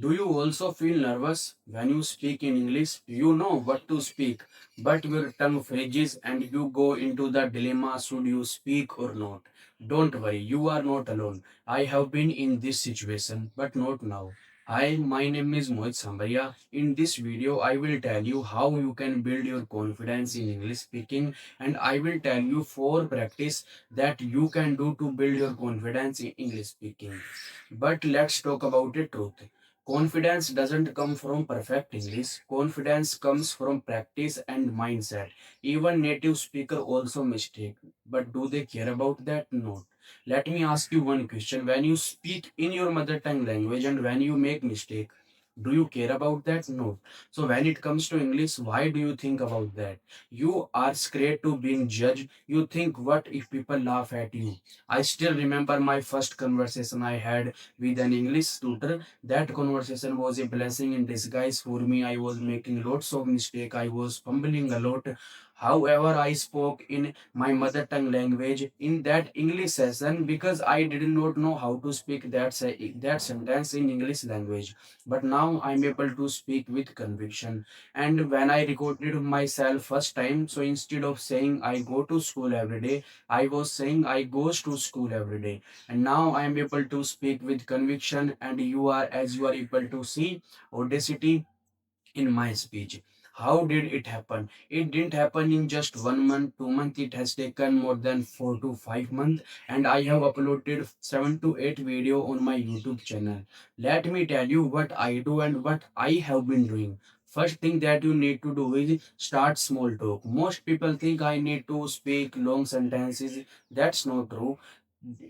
Do you also feel nervous when you speak in English? You know what to speak, but your tongue freezes and you go into the dilemma, should you speak or not? Don't worry, you are not alone. I have been in this situation, but not now. Hi, my name is Mohit Sambaria. In this video, I will tell you how you can build your confidence in English speaking, and I will tell you 4 practice that you can do to build your confidence in English speaking. But let's talk about the truth. Confidence doesn't come from perfect English. Confidence comes from practice and mindset. Even native speaker also mistake. But do they care about that? No. Let me ask you one question. When you speak in your mother tongue language and when you make mistake, do you care about that? No. So when it comes to English, why do you think about that? You are scared to being judged. You think, what if people laugh at you? I still remember my first conversation I had with an English tutor. That conversation was a blessing in disguise for me. I was making lots of mistakes. I was fumbling a lot. However, I spoke in my mother tongue language in that English session because I did not know how to speak that sentence in English language. But now I'm able to speak with conviction. And when I recorded myself first time, so instead of saying I go to school every day, I was saying I goes to school every day. And now I am able to speak with conviction, and you are, as you are able to see, audacity in my speech. How did it happen? It didn't happen in just 1 month, 2 months. It has taken more than 4 to 5 months, and I have uploaded 7 to 8 video on my YouTube channel. Let me tell you what I do and what I have been doing. First thing that you need to do is start small talk. Most people think I need to speak long sentences. That's not true.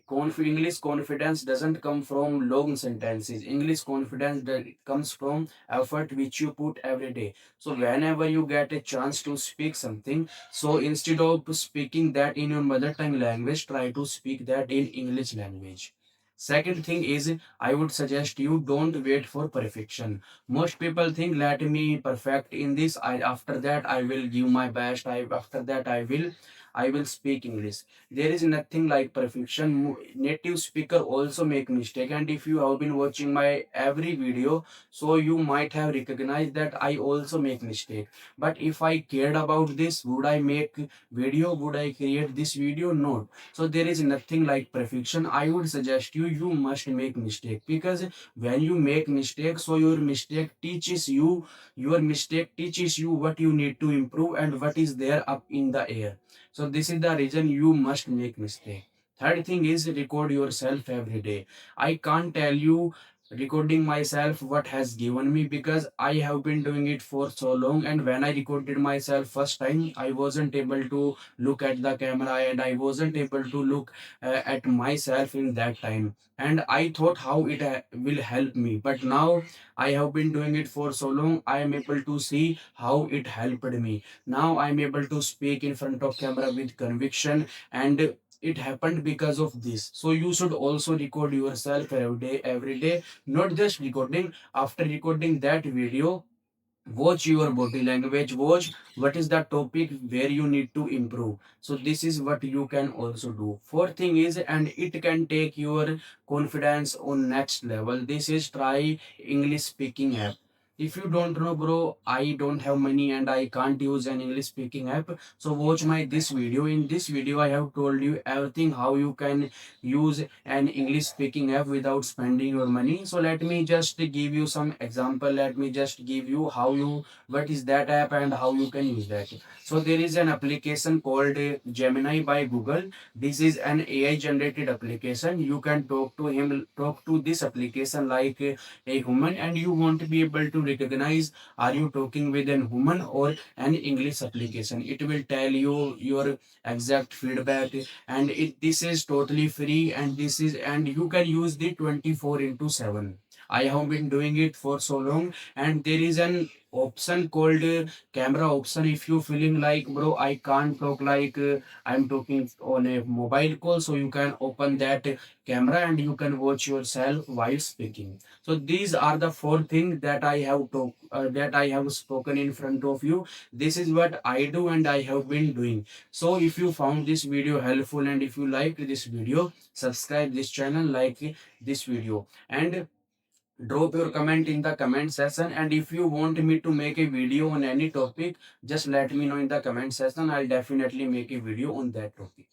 English confidence doesn't come from long sentences. English confidence that comes from effort which you put every day. So whenever you get a chance to speak something, so instead of speaking that in your mother tongue language, try to speak that in English language. Second thing is, I would suggest you don't wait for perfection. Most people think, let me perfect in this. After that I will give my best. After that I will speak English. There is nothing like perfection. Native speaker also make mistake, and if you have been watching my every video, so you might have recognized that I also make mistake. But if I cared about this, would I make video? Would I create this video? No. So there is nothing like perfection. I would suggest you must make mistake, because when you make mistake, so your mistake teaches you what you need to improve and what is there up in the air. So this is the reason you must make mistake. Third thing is, record yourself every day. I can't tell you recording myself what has given me, because I have been doing it for so long. And when I recorded myself first time, I wasn't able to look at the camera, and I wasn't able to look at myself in that time. And I thought how it will help me. But now I have been doing it for so long, I am able to see how it helped me. Now I'm able to speak in front of camera with conviction, and it happened because of this. So you should also record yourself every day, not just recording. After recording that video, watch your body language, watch what is the topic where you need to improve. So this is what you can also do. Fourth thing is, and it can take your confidence on next level, this is try English speaking app. If you don't know, bro, I don't have money and I can't use an English speaking app. So watch my this video. In this video I have told you everything how you can use an English speaking app without spending your money. So let me just give you some example. Let me just give you what is that app and how you can use that. So there is an application called Gemini by Google. This is an AI generated application. You can talk to this application like a human, and you won't be able to recognize are you talking with an human or an English application. It will tell you your exact feedback, and this is totally free, and you can use the 24 into 7. I have been doing it for so long. And there is an option called camera option. If you feeling like, bro, I can't talk like I'm talking on a mobile call, so you can open that camera and you can watch yourself while speaking. So these are the 4 things that I have spoken in front of you. This is what I do and I have been doing. So if you found this video helpful, and if you liked this video, subscribe this channel, like this video. And Drop your comment in the comment section, and if you want me to make a video on any topic, just let me know in the comment section. I'll definitely make a video on that topic.